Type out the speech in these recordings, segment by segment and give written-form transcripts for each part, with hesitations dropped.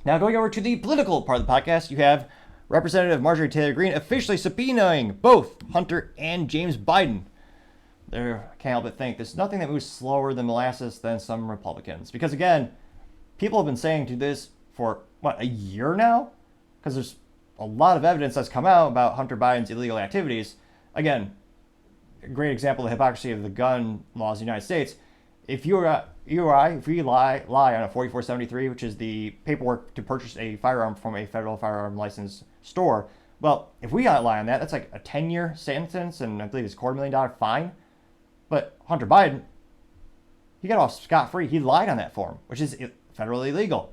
Now, going over to the political part of the podcast, you have Representative Marjorie Taylor Greene officially subpoenaing both Hunter and James Biden. There, I can't help but think there's nothing that moves slower than molasses than some Republicans. Because again, people have been saying to this for, a year now? Because there's a lot of evidence that's come out about Hunter Biden's illegal activities. Again, a great example of the hypocrisy of the gun laws in the United States. If you or I, if we lie on a 4473, which is the paperwork to purchase a firearm from a federal firearm license store, well, if we lie on that, that's like a 10-year sentence and I believe it's $250,000 fine. But Hunter Biden, he got off scot-free. He lied on that form, which is federally illegal.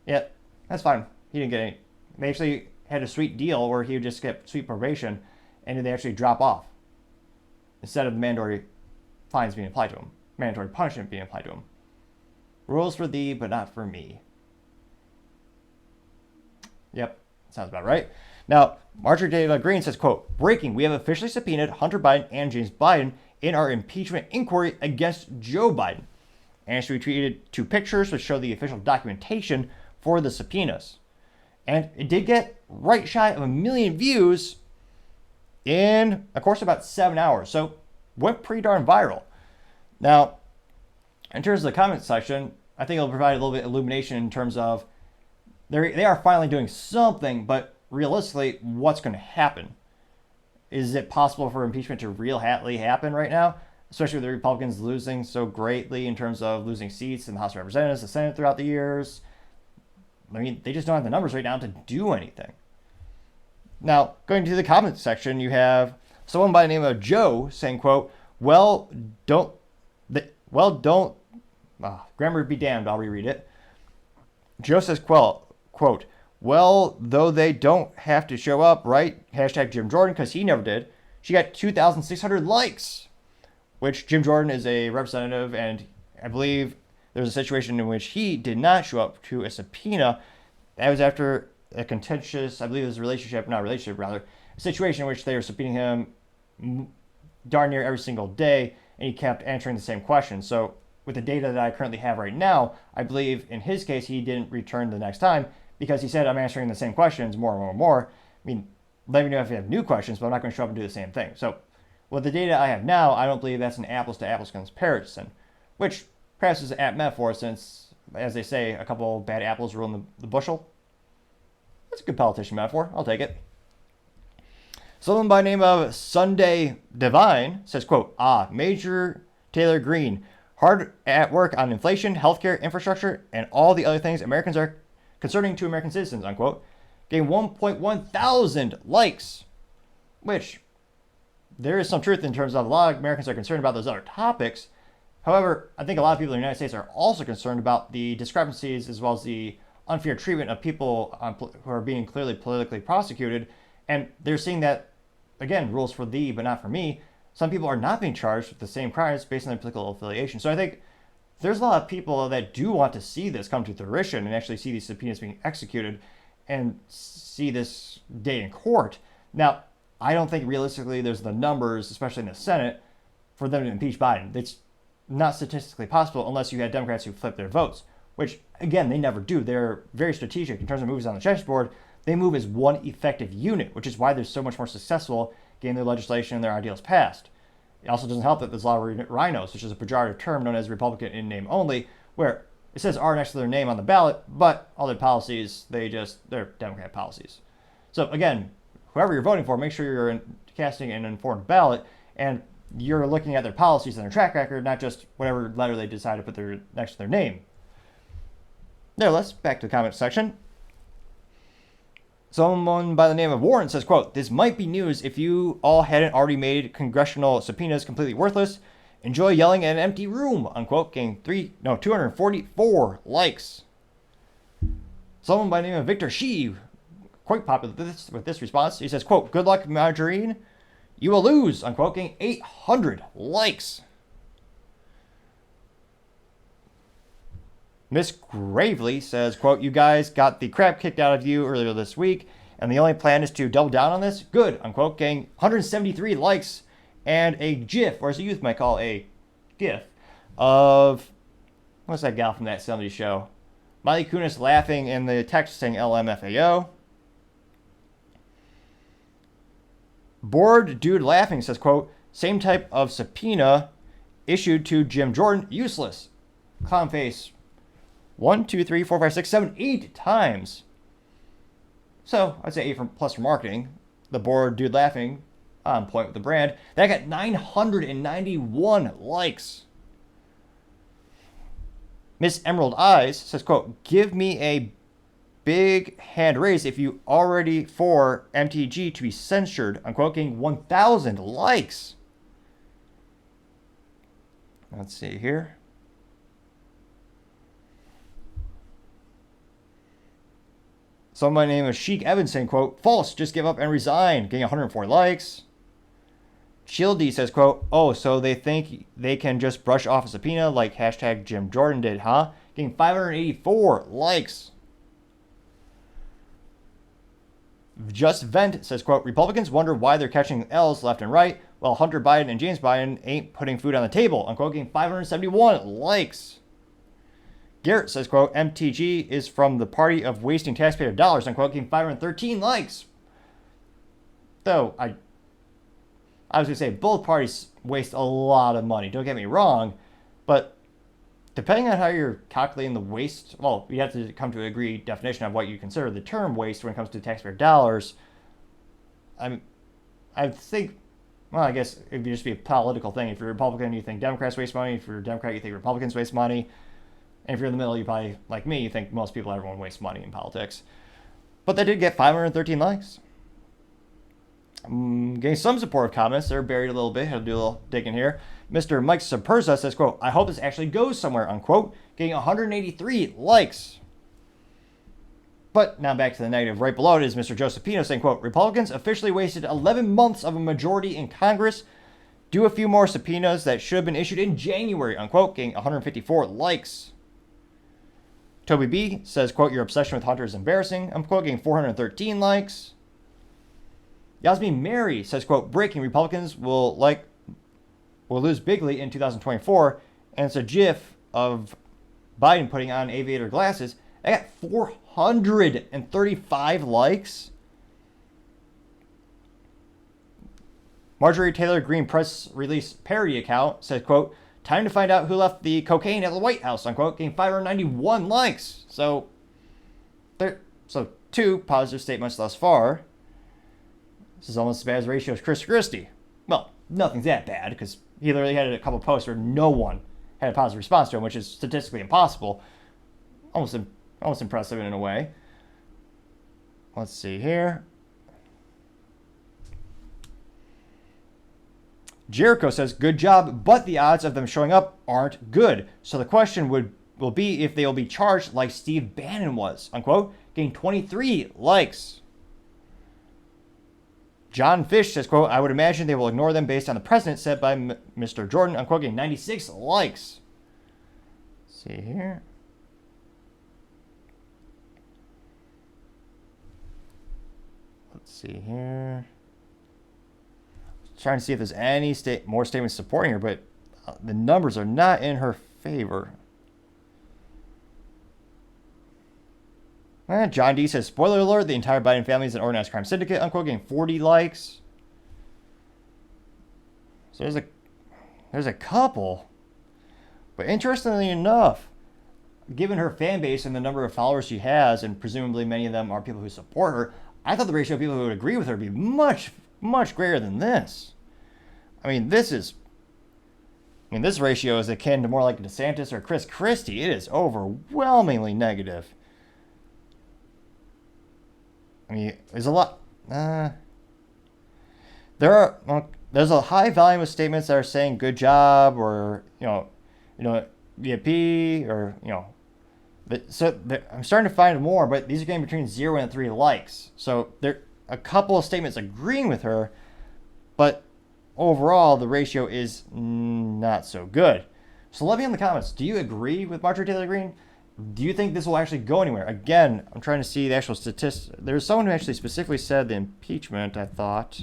Yeah, that's fine. He didn't get any. They actually had a sweet deal where he would just get sweet probation and they actually drop off instead of the mandatory fines being applied to him, mandatory punishment being applied to him. Rules for thee, but not for me. Yep, sounds about right. Now, Marjorie Taylor Greene says, quote, breaking, we have officially subpoenaed Hunter Biden and James Biden in our impeachment inquiry against Joe Biden. And she retweeted 2 pictures which show the official documentation for the subpoenas. And it did get right shy of 1 million views in, of course, about 7 hours. So went pretty darn viral. Now, in terms of the comment section, I think it'll provide a little bit of illumination in terms of they are finally doing something, but realistically, what's going to happen? Is it possible for impeachment to really happen right now? Especially with the Republicans losing so greatly in terms of losing seats in the House of Representatives, the Senate throughout the years. I mean, they just don't have the numbers right now to do anything. Now, going to the comment section, you have someone by the name of Joe saying, quote, grammar be damned, I'll reread it. Joe says, quote, well, though they don't have to show up, right? Hashtag Jim Jordan, because he never did. She got 2,600 likes, which Jim Jordan is a representative, and I believe there's a situation in which he did not show up to a subpoena. That was after a contentious, I believe it was a situation in which they were subpoenaing him darn near every single day, and he kept answering the same question. So with the data that I currently have right now, I believe in his case, he didn't return the next time because he said, I'm answering the same questions more and more and more. I mean, let me know if you have new questions, but I'm not going to show up and do the same thing. So with the data I have now, I don't believe that's an apples to apples comparison, which perhaps is an apt metaphor since, as they say, a couple bad apples ruin the bushel. That's a good politician metaphor. I'll take it. Someone by the name of Sunday Divine says, quote, Major Taylor Greene, hard at work on inflation, healthcare, infrastructure, and all the other things Americans are concerning to American citizens, unquote. Gained 1.1 thousand likes, which there is some truth in terms of a lot of Americans are concerned about those other topics. However, I think a lot of people in the United States are also concerned about the discrepancies as well as the unfair treatment of people who are being clearly politically prosecuted. And they're seeing that, again, rules for thee, but not for me. Some people are not being charged with the same crimes based on their political affiliation. So I think there's a lot of people that do want to see this come to fruition and actually see these subpoenas being executed and see this day in court. Now, I don't think realistically there's the numbers, especially in the Senate, for them to impeach Biden. It's not statistically possible unless you had Democrats who flip their votes, which, again, they never do. They're very strategic in terms of moves on the chessboard. They move as one effective unit, which is why they're so much more successful getting their legislation and their ideals passed. It also doesn't help that there's a lot of rhinos, which is a pejorative term known as Republican in name only, where it says R next to their name on the ballot, but all their policies, they're Democrat policies. So again, whoever you're voting for, make sure you're casting an informed ballot and you're looking at their policies and their track record, not just whatever letter they decide to put next to their name. Nevertheless, back to the comment section. Someone by the name of Warren says, quote, this might be news if you all hadn't already made congressional subpoenas completely worthless. Enjoy yelling in an empty room, unquote, getting 244 likes. Someone by the name of Victor Shee, quite popular with this response. He says, quote, good luck, Marjorie. You will lose, unquote, getting 800 likes. Miss Gravely says, quote, you guys got the crap kicked out of you earlier this week, and the only plan is to double down on this? Good, unquote, getting 173 likes and a GIF, or as the youth might call a GIF, of, what's that gal from that 70s show? Miley Kunis laughing in the text saying LMFAO. Bored dude laughing says, quote, same type of subpoena issued to Jim Jordan, useless. Clown face. 1, 2, 3, 4, 5, 6, 7, 8 times. So I'd say 8 plus for marketing. The bored dude laughing on point with the brand. That got 991 likes. Miss Emerald Eyes says, quote, give me a big hand raise if you already for MTG to be censored, unquote, getting 1,000 likes. Let's see here. Someone named is Sheik Evans saying, quote, false, just give up and resign, getting 104 likes. Childy says, quote, oh, so they think they can just brush off a subpoena like hashtag Jim Jordan did, huh? Getting 584 likes. Just Vent says, quote, Republicans wonder why they're catching L's left and right, while Hunter Biden and James Biden ain't putting food on the table, unquote, getting 571 likes. Garrett says, quote, MTG is from the party of wasting taxpayer dollars, unquote, getting 513 likes. Though, I was going to say, both parties waste a lot of money, don't get me wrong, but depending on how you're calculating the waste, well, you have to come to an agreed definition of what you consider the term waste when it comes to taxpayer dollars. I think, well, I guess it would just be a political thing. If you're a Republican, you think Democrats waste money. If you're a Democrat, you think Republicans waste money. And if you're in the middle, you probably, like me, you think most people, everyone wastes money in politics. But they did get 513 likes. Getting some supportive comments. They're buried a little bit. I'll do a little digging here. Mr. Mike Saperza says, quote, I hope this actually goes somewhere, unquote, getting 183 likes. But now back to the negative. Right below it is Mr. Joseph Pino saying, quote, Republicans officially wasted 11 months of a majority in Congress. Do a few more subpoenas that should have been issued in January, unquote, getting 154 likes. Toby B says, quote, your obsession with Hunter is embarrassing, unquote, getting 413 likes. Yasmin Mary says, quote, breaking, Republicans will lose bigly in 2024. And it's a gif of Biden putting on aviator glasses. I got 435 likes. Marjorie Taylor Greene press release parody account says, quote, time to find out who left the cocaine at the White House, unquote, getting 591 likes. So 2 positive statements thus far. This is almost as bad as the ratio as Chris Christie. Well, nothing's that bad because he literally had a couple posts where no one had a positive response to him, which is statistically impossible. Almost impressive in a way. Let's see here. Jericho says, good job, but the odds of them showing up aren't good. So the question will be if they will be charged like Steve Bannon was, unquote, getting 23 likes. John Fish says, quote, I would imagine they will ignore them based on the precedent set by Mr. Jordan, unquote, getting 96 likes. Let's see here. Let's see here. Trying to see if there's any more statements supporting her, but the numbers are not in her favor. John D says, spoiler alert, the entire Biden family is an organized crime syndicate, unquote, getting 40 likes. So there's a couple. But interestingly enough, given her fan base and the number of followers she has, and presumably many of them are people who support her, I thought the ratio of people who would agree with her would be much, much greater than this. I mean, this ratio is akin to more like DeSantis or Chris Christie. It is overwhelmingly negative. I mean, there's a lot. There's a high volume of statements that are saying "good job" or VP or I'm starting to find more, but these are getting between 0 and 3 likes. So there a couple of statements agreeing with her, but overall the ratio is not so good. So let me know in the comments. Do you agree with Marjorie Taylor Greene? Do you think this will actually go anywhere? Again, I'm trying to see the actual statistics. There's someone who actually specifically said the impeachment, I thought.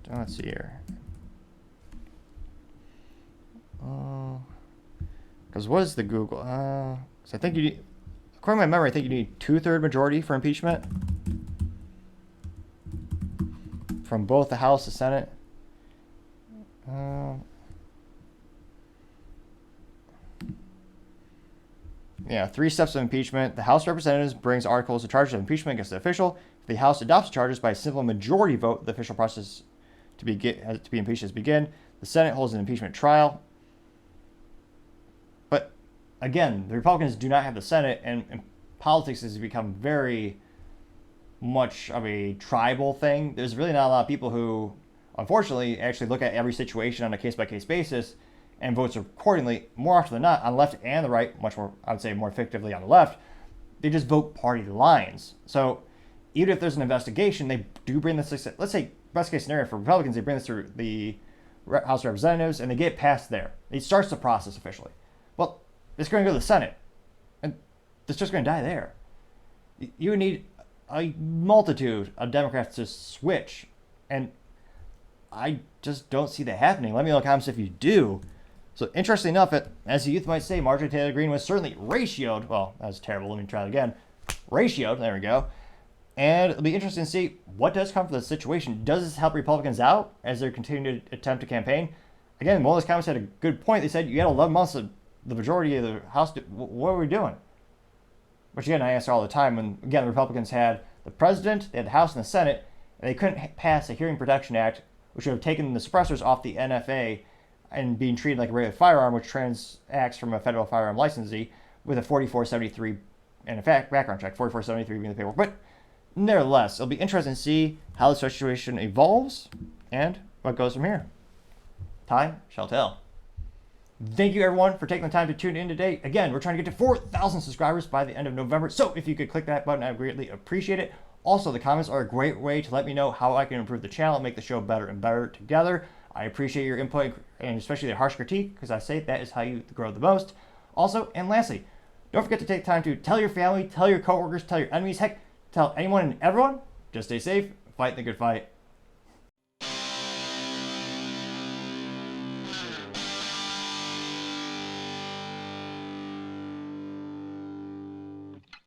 Let's see here. Because what is the Google? So I think you need, according to my memory, I think you need 2/3 majority for impeachment from both the House and Senate. Yeah, 3 steps of impeachment. The House of Representatives brings articles of charges of impeachment against the official. If the House adopts the charges by a simple majority vote, the official process to be impeached has begun. The Senate holds an impeachment trial. But again, the Republicans do not have the Senate, and politics has become very much of a tribal thing. There's really not a lot of people who, unfortunately, actually look at every situation on a case-by-case basis and votes accordingly. More often than not, on the left and the right, much more, I would say more effectively on the left, they just vote party lines. So even if there's an investigation, they do bring this, let's say, best case scenario for Republicans, they bring this through the House of Representatives and they get passed there. It starts the process officially. Well, it's going to go to the Senate, and it's just going to die there. You would need a multitude of Democrats to switch, and I just don't see that happening. Let me know in the comments if you do. So interestingly enough, as the youth might say, Marjorie Taylor Greene was certainly ratioed. Well, that was terrible. Let me try it again. Ratioed. There we go. And it'll be interesting to see what does come from this situation. Does this help Republicans out as they're continuing to attempt to campaign? Again, one of those comments had a good point. They said you had 11 months of the majority of the House. What are we doing? Which again, I answer all the time. When again, the Republicans had the president, they had the House and the Senate, and they couldn't pass a Hearing Protection Act, which would have taken the suppressors off the NFA and being treated like a regular firearm, which transacts from a federal firearm licensee with a 4473 and a background check, 4473 being the paperwork. But nevertheless, it'll be interesting to see how the situation evolves and what goes from here. Time shall tell. Thank you, everyone, for taking the time to tune in today. Again, we're trying to get to 4,000 subscribers by the end of November, so if you could click that button, I would greatly appreciate it. Also, the comments are a great way to let me know how I can improve the channel and make the show better and better together. I appreciate your input, and especially the harsh critique, because I say that is how you grow the most. Also, and lastly, don't forget to take time to tell your family, tell your coworkers, tell your enemies, heck, tell anyone and everyone. Just stay safe, fight the good fight.